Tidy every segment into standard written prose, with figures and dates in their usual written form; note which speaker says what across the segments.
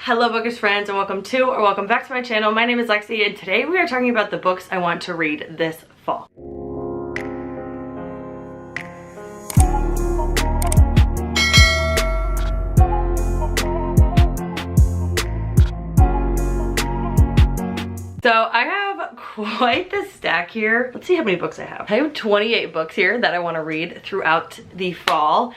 Speaker 1: Hello bookish friends, and welcome back to my channel. My name is Lexi, and today we are talking about the books I want to read this fall. So I have quite the stack here. Let's see how many books I have. I have 28 books here that I want to read throughout the fall.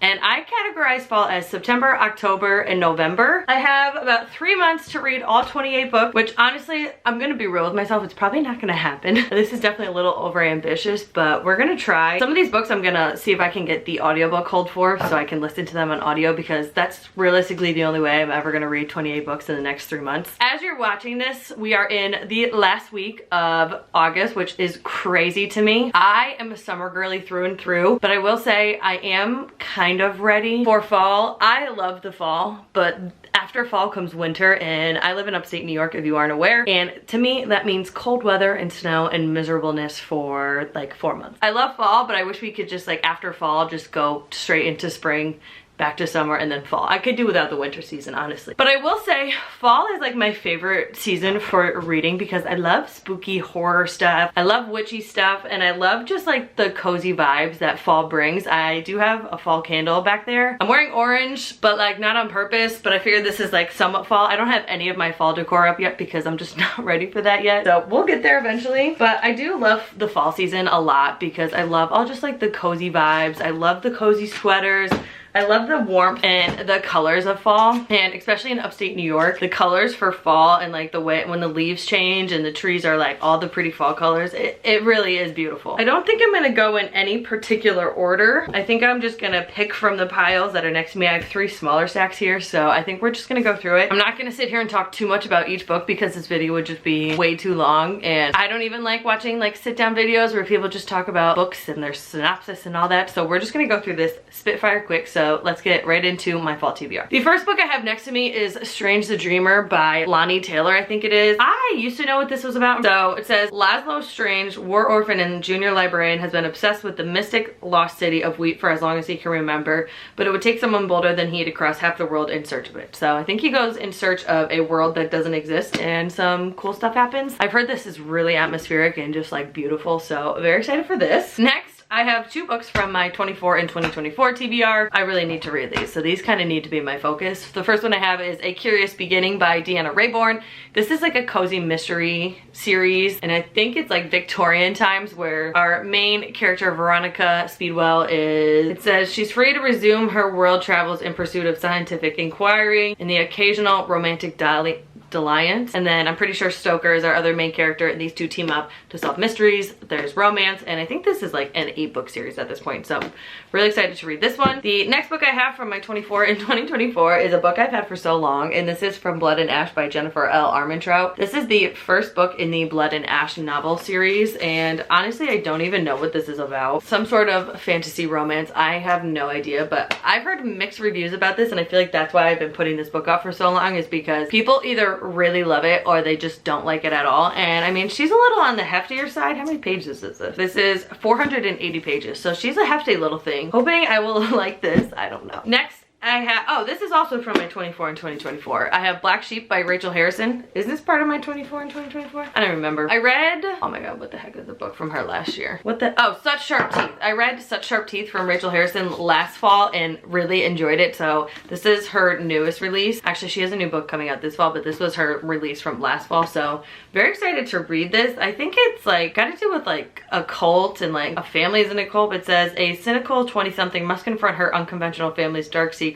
Speaker 1: And I categorize fall as September, October, and November. I have about 3 months to read all 28 books, which honestly, I'm gonna be real with myself, it's probably not gonna happen. This is definitely a little over ambitious, but we're gonna try. Some of these books I'm gonna see if I can get the audiobook hold for so I can listen to them on audio, because that's realistically the only way I'm ever gonna read 28 books in the next 3 months. As you're watching this, we are in the last week of August, which is crazy to me. I am a summer girly through and through, but I will say I am kind of ready for fall. I love the fall, but after fall comes winter, and I live in upstate New York if you aren't aware, and to me that means cold weather and snow and miserableness for like 4 months. I love fall, but I wish we could just like after fall just go straight into spring, back to summer, and then fall. I could do without the winter season, honestly. But I will say fall is like my favorite season for reading because I love spooky horror stuff. I love witchy stuff, and I love just like the cozy vibes that fall brings. I do have a fall candle back there. I'm wearing orange, but like not on purpose, but I figured this is like somewhat fall. I don't have any of my fall decor up yet because I'm just not ready for that yet. So we'll get there eventually. But I do love the fall season a lot because I love all just like the cozy vibes. I love the cozy sweaters. I love the warmth and the colors of fall, and especially in upstate New York, the colors for fall and like the way when the leaves change and the trees are like all the pretty fall colors, it really is beautiful. I don't think I'm gonna go in any particular order. I think I'm just gonna pick from the piles that are next to me. I have 3 smaller stacks here, so I think we're just gonna go through it. I'm not gonna sit here and talk too much about each book because this video would just be way too long, and I don't even like watching like sit down videos where people just talk about books and their synopsis and all that. So we're just gonna go through this spitfire quick. So let's get right into my fall TBR. The first book I have next to me is Strange the Dreamer by Lonnie Taylor, I think it is. I used to know what this was about. So it says, Laszlo Strange, war orphan and junior librarian, has been obsessed with the mystic lost city of Wheat for as long as he can remember, but it would take someone bolder than he to cross half the world in search of it. So I think he goes in search of a world that doesn't exist, and some cool stuff happens. I've heard this is really atmospheric and just like beautiful, so very excited for this. Next, I have 2 books from my 24 and 2024 TBR. I really need to read these, so these kind of need to be my focus. The first one I have is A Curious Beginning by Deanna Raybourn. This is like a cozy mystery series, and I think it's like Victorian times, where our main character, Veronica Speedwell, it says she's free to resume her world travels in pursuit of scientific inquiry and the occasional romantic dalliance. And then I'm pretty sure Stoker is our other main character, and these two team up to solve mysteries. There's romance, and I think this is like an 8-book series at this point, so I'm really excited to read this one. The next book I have from my 24 and 2024 is a book I've had for so long, and this is From Blood and Ash by Jennifer L. Armentrout. This is the first book in the Blood and Ash novel series, and honestly I don't even know what this is about. Some sort of fantasy romance, I have no idea, but I've heard mixed reviews about this, and I feel like that's why I've been putting this book off for so long, is because people either really love it or they just don't like it at all. And I mean, she's a little on the heftier side. How many pages is this? This is 480 pages, so she's a hefty little thing. Hoping I will like this. I don't know. Next I have, oh, this is also from my 24 and 2024. I have Black Sheep by Rachel Harrison. Is this part of my 24 and 2024? I don't remember. I read, oh my god, what the heck is the book from her last year? What the, oh, Such Sharp Teeth. I read Such Sharp Teeth from Rachel Harrison last fall and really enjoyed it. So this is her newest release. Actually, she has a new book coming out this fall, but this was her release from last fall. So very excited to read this. I think it's like got to do with like a cult, and like a family is in a cult. It says a cynical 20-something must confront her unconventional family's dark secrets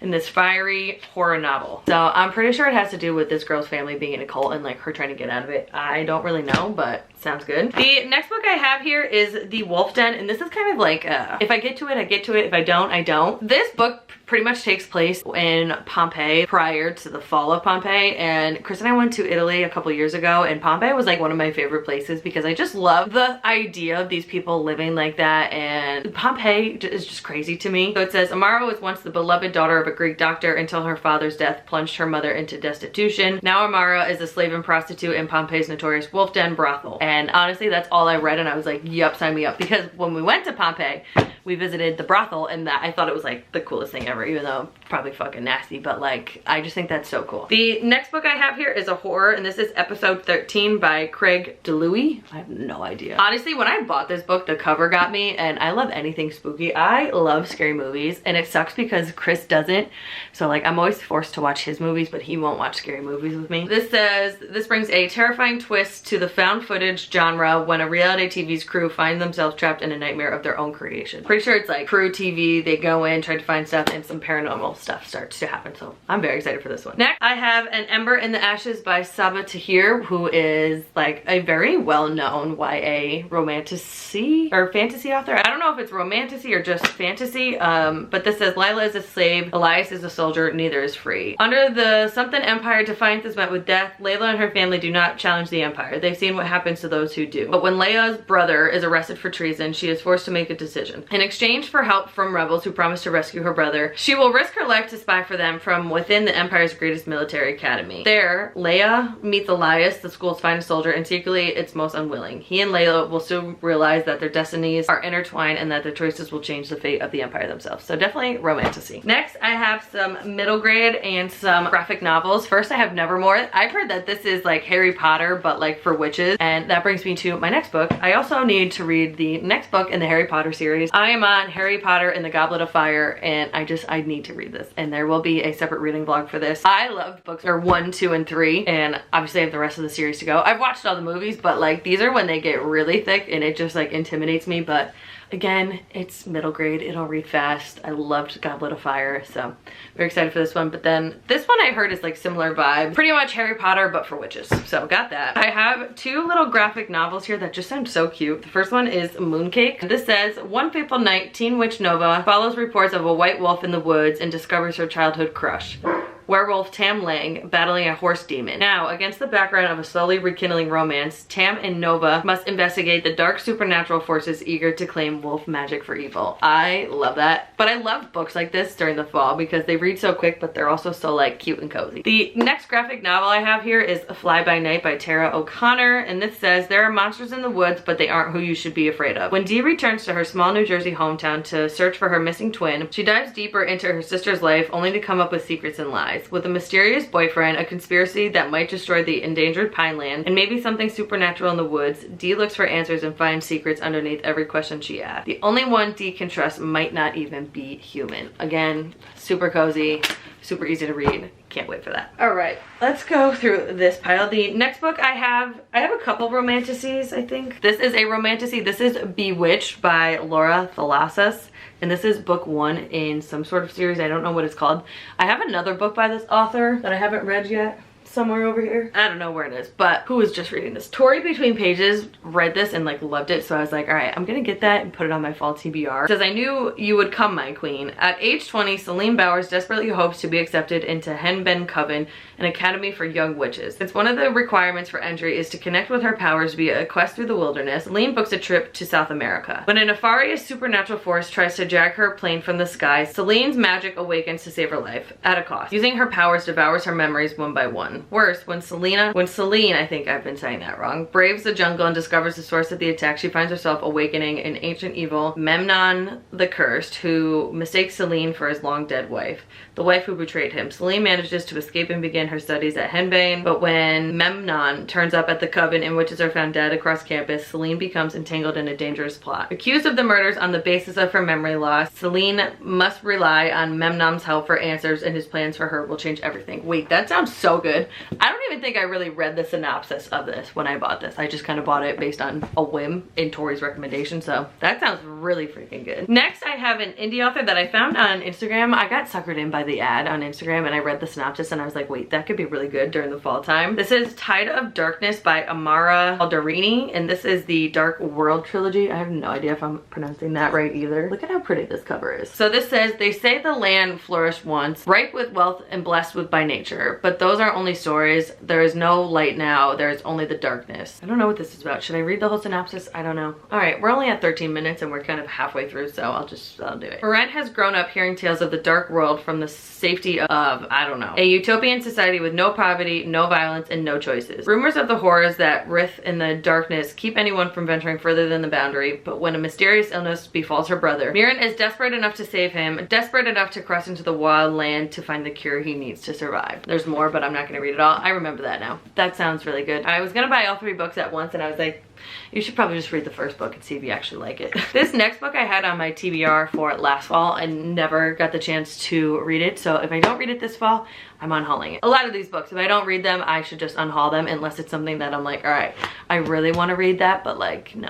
Speaker 1: in this fiery horror novel. So I'm pretty sure it has to do with this girl's family being in a cult and like her trying to get out of it. I don't really know, but sounds good. The next book I have here is The Wolf Den, and this is kind of like if I get to it, I get to it. If I don't, I don't. This book pretty much takes place in Pompeii, prior to the fall of Pompeii, and Chris and I went to Italy a couple years ago, and Pompeii was like one of my favorite places because I just love the idea of these people living like that, and Pompeii is just crazy to me. So it says, Amaro was once the beloved daughter of a Greek doctor until her father's death plunged her mother into destitution. Now Amara is a slave and prostitute in Pompeii's notorious wolf den brothel. And honestly, that's all I read, and I was like, yup, sign me up. Because when we went to Pompeii, we visited the brothel, and that I thought it was like the coolest thing ever, even though it's probably fucking nasty, but like, I just think that's so cool. The next book I have here is a horror, and this is episode 13 by Craig DeLuey. I have no idea. Honestly, when I bought this book, the cover got me, and I love anything spooky. I love scary movies, and it sucks because Chris doesn't, so like, I'm always forced to watch his movies, but he won't watch scary movies with me. This says, this brings a terrifying twist to the found footage genre when a reality TV's crew find themselves trapped in a nightmare of their own creation. Pretty sure it's like crew TV, they go in, try to find stuff, and some paranormal stuff starts to happen, so I'm very excited for this one. Next, I have An Ember in the Ashes by Sabaa Tahir, who is like a very well-known YA romantasy or fantasy author. I don't know if it's romantasy or just fantasy, but this says, Lila is a slave, Elias is a soldier, neither is free. Under the something empire, defiance is met with death. Layla and her family do not challenge the empire. They've seen what happens to those who do. But when Leia's brother is arrested for treason, she is forced to make a decision. In exchange for help from rebels who promise to rescue her brother, she will risk her life to spy for them from within the Empire's greatest military academy. There, Leia meets Elias, the school's finest soldier, and secretly its most unwilling. He and Layla will soon realize that their destinies are intertwined and that their choices will change the fate of the Empire themselves. So definitely romantasy. Next, I have some middle grade and some graphic novels. First, I have Nevermore. I've heard that this is like Harry Potter, but like for witches, and that brings me to my next book. I also need to read the next book in the Harry Potter series. I am on Harry Potter and the Goblet of Fire, and I need to read this, and there will be a separate reading vlog for this. I loved books 1, 2, and 3, and obviously I have the rest of the series to go. I've watched all the movies, but like these are when they get really thick and it just like intimidates me, but again, it's middle grade, it'll read fast. I loved Goblet of Fire, so very excited for this one. But then this one I heard is like similar vibe, pretty much Harry Potter but for witches, so got that. I have 2 little graphic novels here that just sound so cute. The first one is Mooncake. This says, one fateful night, teen witch Nova follows reports of a white wolf in the woods and discovers her childhood crush, werewolf Tam Lang, battling a horse demon. Now, against the background of a slowly rekindling romance, Tam and Nova must investigate the dark supernatural forces eager to claim wolf magic for evil. I love that. But I love books like this during the fall because they read so quick, but they're also so like cute and cozy. The next graphic novel I have here is A Fly by Night by Tara O'Connor, and this says, there are monsters in the woods, but they aren't who you should be afraid of. When Dee returns to her small New Jersey hometown to search for her missing twin, she dives deeper into her sister's life only to come up with secrets and lies. With a mysterious boyfriend, a conspiracy that might destroy the endangered Pineland, and maybe something supernatural in the woods, Dee looks for answers and finds secrets underneath every question she asks. The only one Dee can trust might not even be human. Again, super cozy, super easy to read. Can't wait for that. All right, let's go through this pile. The next book I have a couple romantasies, I think. This is a romantasy. This is Bewitched by Laura Thalasas, and this is book 1 in some sort of series. I don't know what it's called. I have another book by this author that I haven't read yet, somewhere over here. I don't know where it is, but who was just reading this? Tori Between Pages read this and like loved it, so I was like, all right, I'm gonna get that and put it on my fall TBR. It says, I knew you would come, my queen. At age 20, Celine Bowers desperately hopes to be accepted into Henben Coven, an academy for young witches. Since one of the requirements for entry is to connect with her powers via a quest through the wilderness, Celine books a trip to South America. When a nefarious supernatural force tries to jag her plane from the sky, Celine's magic awakens to save her life, at a cost. Using her powers, devours her memories one by one. Worse, when Celine, I think I've been saying that wrong, braves the jungle and discovers the source of the attack, she finds herself awakening an ancient evil, Memnon the Cursed, who mistakes Celine for his long dead wife, the wife who betrayed him. Celine manages to escape and begin her studies at Henbane, but when Memnon turns up at the coven in witches are found dead across campus, Celine becomes entangled in a dangerous plot. Accused of the murders on the basis of her memory loss, Celine must rely on Memnon's help for answers, and his plans for her will change everything. Wait, that sounds so good. I don't even think I really read the synopsis of this when I bought this. I just kind of bought it based on a whim in Tori's recommendation, so that sounds really freaking good. Next, I have an indie author that I found on Instagram. I got suckered in by the ad on Instagram and I read the synopsis and I was like, wait, that could be really good during the fall time. This is Tide of Darkness by Amara Aldarini, and this is the Dark World trilogy. I have no idea if I'm pronouncing that right either. Look at how pretty this cover is. So this says, they say the land flourished once, ripe with wealth and blessed with by nature, but those are only stories. There is no light now. There's only the darkness. I don't know what this is about. Should I read the whole synopsis? I don't know. All right, we're only at 13 minutes and we're kind of halfway through, so I'll do it. Brent has grown up hearing tales of the dark world from the safety of, I don't know, a utopian society with no poverty, no violence, and no choices. Rumors of the horrors that writhe in the darkness keep anyone from venturing further than the boundary, but when a mysterious illness befalls her brother, Mirren is desperate enough to save him, desperate enough to cross into the wild land to find the cure he needs to survive. There's more, but I'm not gonna read it all. I remember that now. That sounds really good. I was gonna buy all 3 books at once and I was like, you should probably just read the first book and see if you actually like it. This next book I had on my TBR for last fall and never got the chance to read it. So if I don't read it this fall, I'm unhauling it. A lot of these books, if I don't read them, I should just unhaul them unless it's something that I'm like, all right, I really want to read that, but like, no.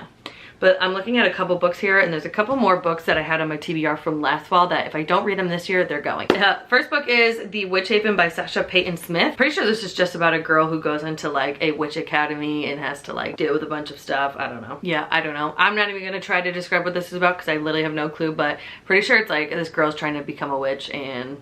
Speaker 1: But I'm looking at a couple books here, and there's a couple more books that I had on my TBR from last fall that if I don't read them this year, they're going. First book is The Witch Haven by Sasha Payton Smith. Pretty sure this is just about a girl who goes into like a witch academy and has to like deal with a bunch of stuff. I don't know. Yeah, I don't know. I'm not even gonna try to describe what this is about because I literally have no clue, but pretty sure it's like this girl's trying to become a witch and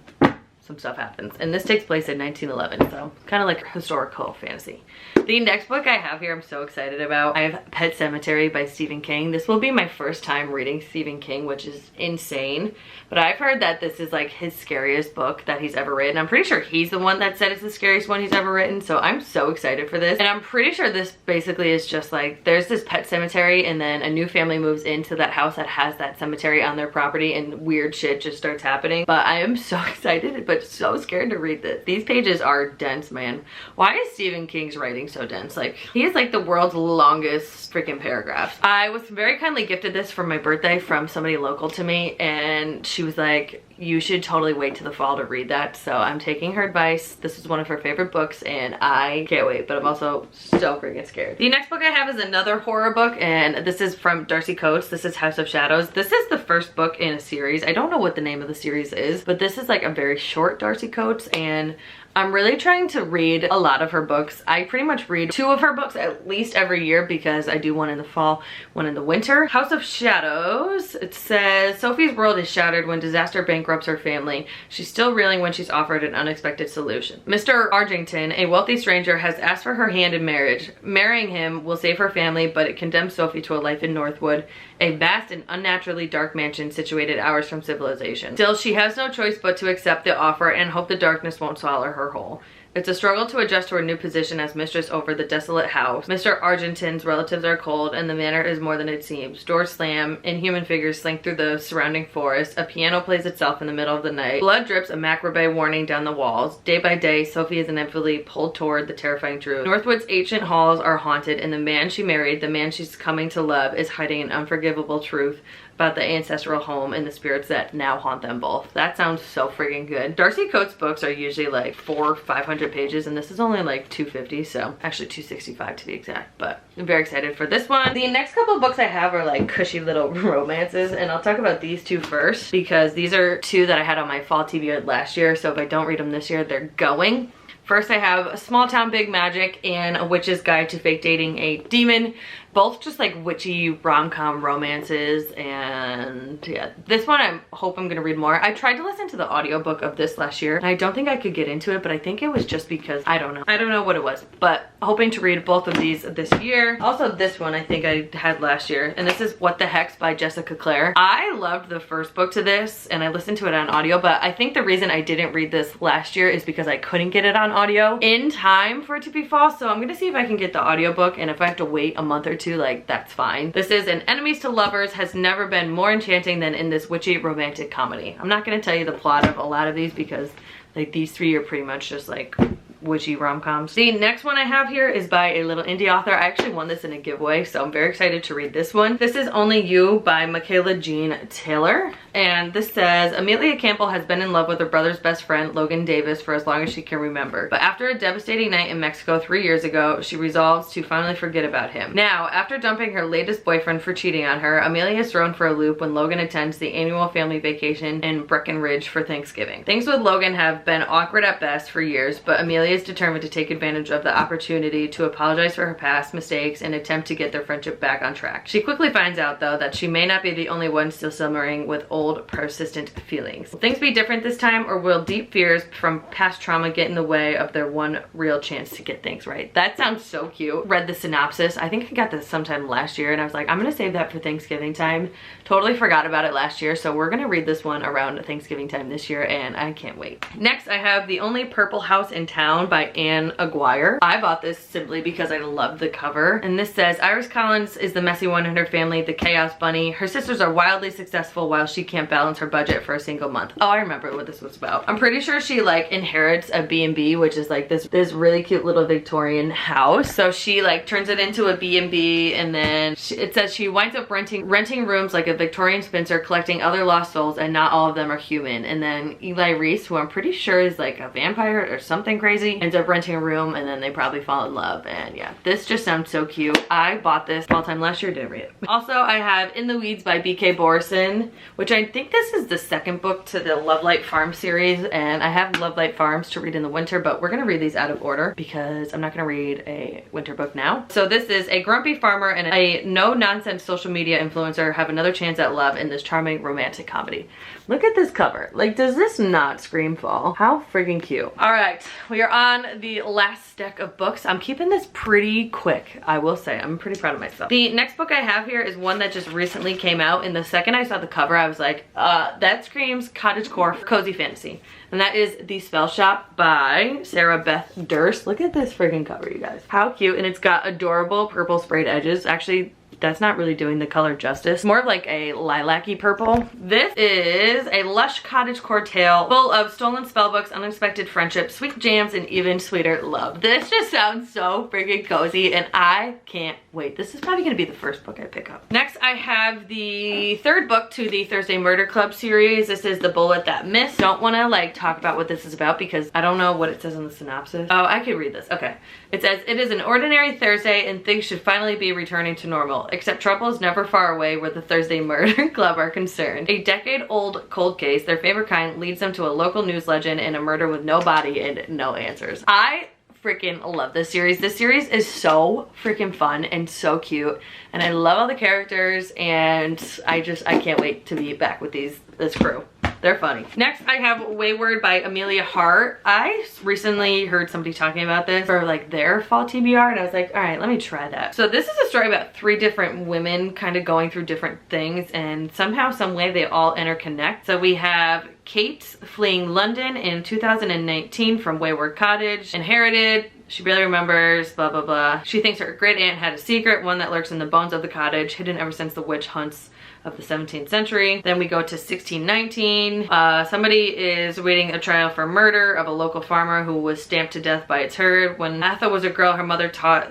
Speaker 1: some stuff happens. And this takes place in 1911, so kind of like historical fantasy. The next book I have here I'm so excited about. I have Pet Sematary by Stephen King. This will be my first time reading Stephen King, which is insane. But I've heard that this is like his scariest book that he's ever written. I'm pretty sure he's the one that said it's the scariest one he's ever written, so I'm so excited for this. And I'm pretty sure this basically is just like, there's this pet cemetery and then a new family moves into that house that has that cemetery on their property and weird shit just starts happening. But I am so excited but so scared to read this. These pages are dense, man. Why is Stephen King's writing so dense? Like, he is like the world's longest freaking paragraphs. I was very kindly gifted this for my birthday from somebody local to me, and she was like, you should totally wait to the fall to read that. So I'm taking her advice. This is one of her favorite books and I can't wait, but I'm also so freaking scared. The next book I have is another horror book, and this is from Darcy Coates. This is House of Shadows. This is the first book in a series. I don't know what the name of the series is, but this is like a very short Darcy Coates, and I'm really trying to read a lot of her books. I pretty much read 2 of her books at least every year because I do one in the fall, one in the winter. House of Shadows, it says, Sophie's world is shattered when disaster bankrupts her family. She's still reeling when she's offered an unexpected solution. Mr. Argington, a wealthy stranger, has asked for her hand in marriage. Marrying him will save her family, but it condemns Sophie to a life in Northwood, a vast and unnaturally dark mansion situated hours from civilization. Still, she has no choice but to accept the offer and hope the darkness won't swallow her whole. It's a struggle to adjust to her new position as mistress over the desolate house. Mr. Argenton's relatives are cold, and the manor is more than it seems. Doors slam, inhuman figures slink through the surrounding forest, a piano plays itself in the middle of the night, blood drips a macabre warning down the walls. Day by day, Sophie is inevitably pulled toward the terrifying truth. Northwood's ancient halls are haunted, and the man she married, the man she's coming to love, is hiding an unforgivable truth about the ancestral home and the spirits that now haunt them both. That sounds so freaking good. Darcy Coates books are usually like 400 or 500 pages, and this is only like 250, so actually 265 to be exact, but I'm very excited for this one. The next couple of books I have are like cushy little romances, and I'll talk about these 2 first because these are 2 that I had on my fall TBR last year, so if I don't read them this year, they're going. First I have A Small Town Big Magic and A Witch's Guide to Fake Dating a Demon. Both just like witchy rom-com romances, and yeah, this one I hope I'm gonna read more. I tried to listen to the audiobook of this last year and I don't think I could get into it, but I think it was just because I don't know what it was, but hoping to read both of these this year. Also this one I think I had last year, and this is What the Hex by Jessica Clare. I loved the first book to this and I listened to it on audio, but I think the reason I didn't read this last year is because I couldn't get it on audio in time for it to be fall, so I'm gonna see if I can get the audiobook, and if I have to wait a month or 2, like, that's fine. This is An Enemies to Lovers has never been more enchanting than in this witchy romantic comedy. I'm not gonna tell you the plot of a lot of these because like these 3 are pretty much just like witchy rom-coms. The next one I have here is by a little indie author. I actually won this in a giveaway, so I'm very excited to read this one. This is Only You by Michaela Jean Taylor, and this says, Amelia Campbell has been in love with her brother's best friend, Logan Davis, for as long as she can remember. But after a devastating night in Mexico 3 years ago, she resolves to finally forget about him. Now, after dumping her latest boyfriend for cheating on her, Amelia is thrown for a loop when Logan attends the annual family vacation in Breckenridge for Thanksgiving. Things with Logan have been awkward at best for years, but Amelia is determined to take advantage of the opportunity to apologize for her past mistakes and attempt to get their friendship back on track. She quickly finds out, though, that she may not be the only one still simmering with old old persistent feelings. Will things be different this time, or will deep fears from past trauma get in the way of their one real chance to get things right? That sounds so cute. Read the synopsis. I think I got this sometime last year and I was like, I'm gonna save that for Thanksgiving time. Totally forgot about it last year, so we're gonna read this one around Thanksgiving time this year and I can't wait. Next, I have The Only Purple House in Town by Anne Aguirre. I bought this simply because I love the cover. And this says, Iris Collins is the messy one in her family, the chaos bunny. Her sisters are wildly successful while she can't balance her budget for a single month. Oh, I remember what this was about. I'm pretty sure she like inherits a B&B, which is like this really cute little Victorian house. So she like turns it into a B&B, and then it says she winds up renting rooms like a Victorian spinster, collecting other lost souls, and not all of them are human. And then Eli Reese, who I'm pretty sure is like a vampire or something crazy, ends up renting a room, and then they probably fall in love. And yeah, this just sounds so cute. I bought this fall time last year, didn't read it. Also, I have In the Weeds by B.K. Borison, which I think this is the second book to the Lovelight Farm series, and I have Lovelight Farms to read in the winter, but we're gonna read these out of order because I'm not gonna read a winter book now. So this is a grumpy farmer and a no-nonsense social media influencer have another chance at love in this charming romantic comedy. Look at this cover. Like, does this not scream fall? How freaking cute. All right, we are on the last stack of books. I'm keeping this pretty quick, I will say. I'm pretty proud of myself. The next book I have here is one that just recently came out, and the second I saw the cover, I was like, that screams cottagecore cozy fantasy. And that is The Spell Shop by Sarah Beth Durst. Look at this freaking cover, you guys. How cute, and it's got adorable purple sprayed edges. Actually, that's not really doing the color justice. More of like a lilac-y purple. This is a lush cottagecore tale full of stolen spellbooks, unexpected friendships, sweet jams, and even sweeter love. This just sounds so freaking cozy and I can't wait. This is probably gonna be the first book I pick up. Next, I have the third book to the Thursday Murder Club series. This is The Bullet That Missed. Don't wanna like talk about what this is about because I don't know what it says in the synopsis. Oh, I could read this, okay. It says, it is an ordinary Thursday and things should finally be returning to normal. Except trouble is never far away where the Thursday Murder Club are concerned. A decade-old cold case, their favorite kind, leads them to a local news legend and a murder with no body and no answers. I freaking love this series. This series is so freaking fun and so cute, and I love all the characters, and I can't wait to be back with this crew. They're funny. Next, I have Wayward by Amelia Hart. I recently heard somebody talking about this for like their fall TBR, and I was like, all right, let me try that. So this is a story about 3 different women kind of going through different things, and somehow, some way, they all interconnect. So we have Kate fleeing London in 2019 from Wayward Cottage, inherited, she barely remembers, blah, blah, blah. She thinks her great aunt had a secret, one that lurks in the bones of the cottage, hidden ever since the witch hunts of the 17th century. Then we go to 1619. Somebody is waiting a trial for murder of a local farmer who was stamped to death by its herd. When Atha was a girl, her mother taught,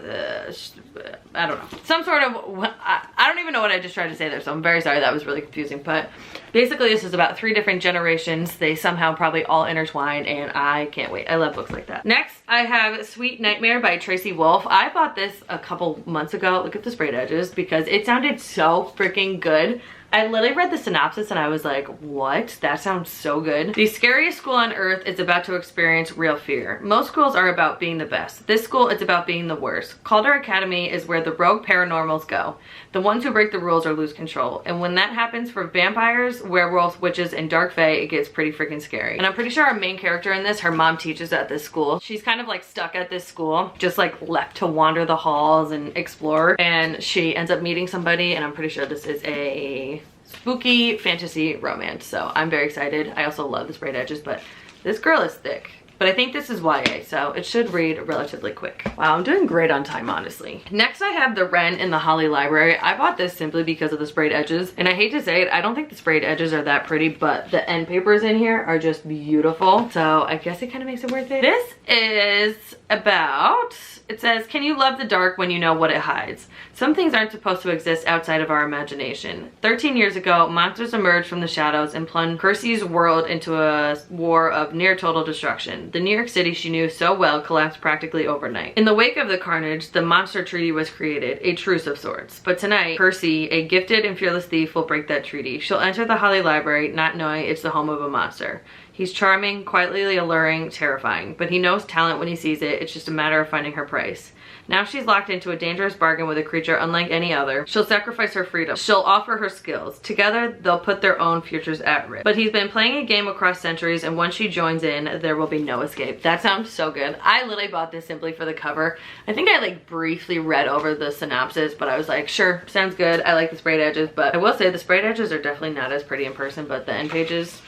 Speaker 1: I don't know, some sort of, I don't even know what I just tried to say there, so I'm very sorry, that was really confusing. But basically this is about 3 different generations. They somehow probably all intertwined, and I can't wait. I love books like that. Next, I have Sweet Nightmare by Tracy Wolf. I bought this a couple months ago. Look at the sprayed edges because it sounded so freaking good. I literally read the synopsis and I was like, what? That sounds so good. The scariest school on earth is about to experience real fear. Most schools are about being the best. This school is about being the worst. Calder Academy is where the rogue paranormals go. The ones who break the rules or lose control. And when that happens for vampires, werewolves, witches, and dark fae, it gets pretty freaking scary. And I'm pretty sure our main character in this, her mom teaches at this school. She's kind of like stuck at this school, just like left to wander the halls and explore. And she ends up meeting somebody, and I'm pretty sure this is a spooky fantasy romance. So I'm very excited. I also love the sprayed edges, but this girl is thick. But I think this is YA, so it should read relatively quick. Wow, I'm doing great on time, honestly. Next, I have The Wren in the Holly Library. I bought this simply because of the sprayed edges. And I hate to say it, I don't think the sprayed edges are that pretty, but the end papers in here are just beautiful. So I guess it kind of makes it worth it. This is about, it says, can you love the dark when you know what it hides? Some things aren't supposed to exist outside of our imagination. 13 years ago, monsters emerged from the shadows and plunged Percy's world into a war of near total destruction. The New York City she knew so well collapsed practically overnight. In the wake of the carnage, the monster treaty was created, a truce of sorts. But tonight, Percy, a gifted and fearless thief, will break that treaty. She'll enter the Holly Library, not knowing it's the home of a monster. He's charming, quietly alluring, terrifying, but he knows talent when he sees it. It's just a matter of finding her price. Now she's locked into a dangerous bargain with a creature unlike any other. She'll sacrifice her freedom. She'll offer her skills. Together, they'll put their own futures at risk. But he's been playing a game across centuries, and once she joins in, there will be no escape. That sounds so good. I literally bought this simply for the cover. I think I like briefly read over the synopsis, but I was like, sure, sounds good. I like the sprayed edges, but I will say the sprayed edges are definitely not as pretty in person, but the end pages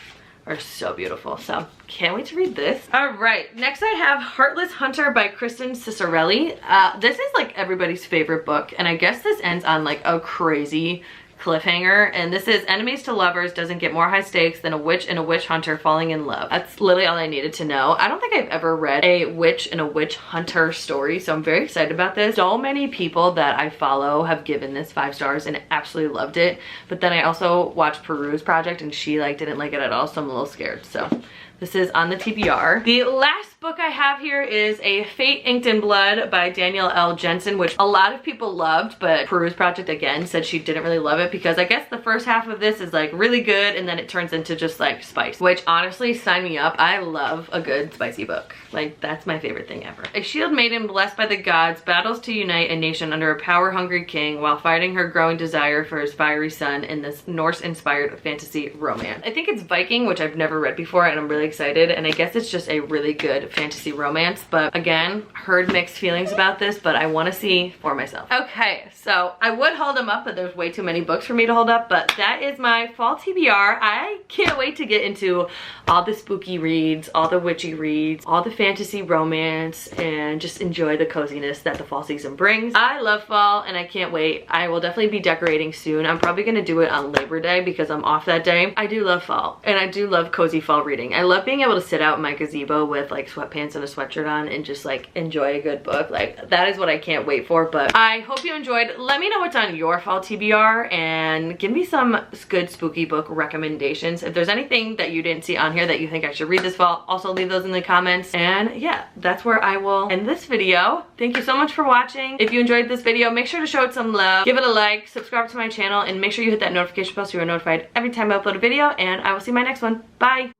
Speaker 1: are so beautiful. So can't wait to read this. All right, next I have Heartless Hunter by Kristen Cicerelli. This is like everybody's favorite book, and I guess this ends on like a crazy cliffhanger, and this is enemies to lovers doesn't get more high stakes than a witch and a witch hunter falling in love. That's literally all I needed to know. I don't think I've ever read a witch and a witch hunter story, so I'm very excited about this. So many people that I follow have given this 5 stars and absolutely loved it, but then I also watched Peru's project and she like didn't like it at all, so I'm a little scared. So this is on the TBR. The last book I have here is A Fate Inked in Blood by Danielle L. Jensen, which a lot of people loved, but Peru's project again said she didn't really love it because I guess the first half of this is like really good and then it turns into just like spice, which honestly, sign me up. I love a good spicy book. Like, that's my favorite thing ever. A shield maiden blessed by the gods battles to unite a nation under a power-hungry king while fighting her growing desire for his fiery son in this Norse-inspired fantasy romance. I think it's Viking, which I've never read before, and I'm really excited, and I guess it's just a really good fantasy romance, but again, heard mixed feelings about this, but I want to see for myself. Okay, so I would hold them up, but there's way too many books for me to hold up, but that is my fall TBR. I can't wait to get into all the spooky reads, all the witchy reads, all the fantasy romance, and just enjoy the coziness that the fall season brings. I love fall and I can't wait. I will definitely be decorating soon. I'm probably gonna do it on Labor Day because I'm off that day. I do love fall and I do love cozy fall reading. I love being able to sit out in my gazebo with like sweatpants and a sweatshirt on and just like enjoy a good book. Like, that is what I can't wait for. But I hope you enjoyed. Let me know what's on your fall TBR and give me some good spooky book recommendations. If there's anything that you didn't see on here that you think I should read this fall, also leave those in the comments. And yeah, that's where I will end this video. Thank you so much for watching. If you enjoyed this video, make sure to show it some love, give it a like, subscribe to my channel, and make sure you hit that notification bell so you are notified every time I upload a video, and I will see you in my next one. Bye!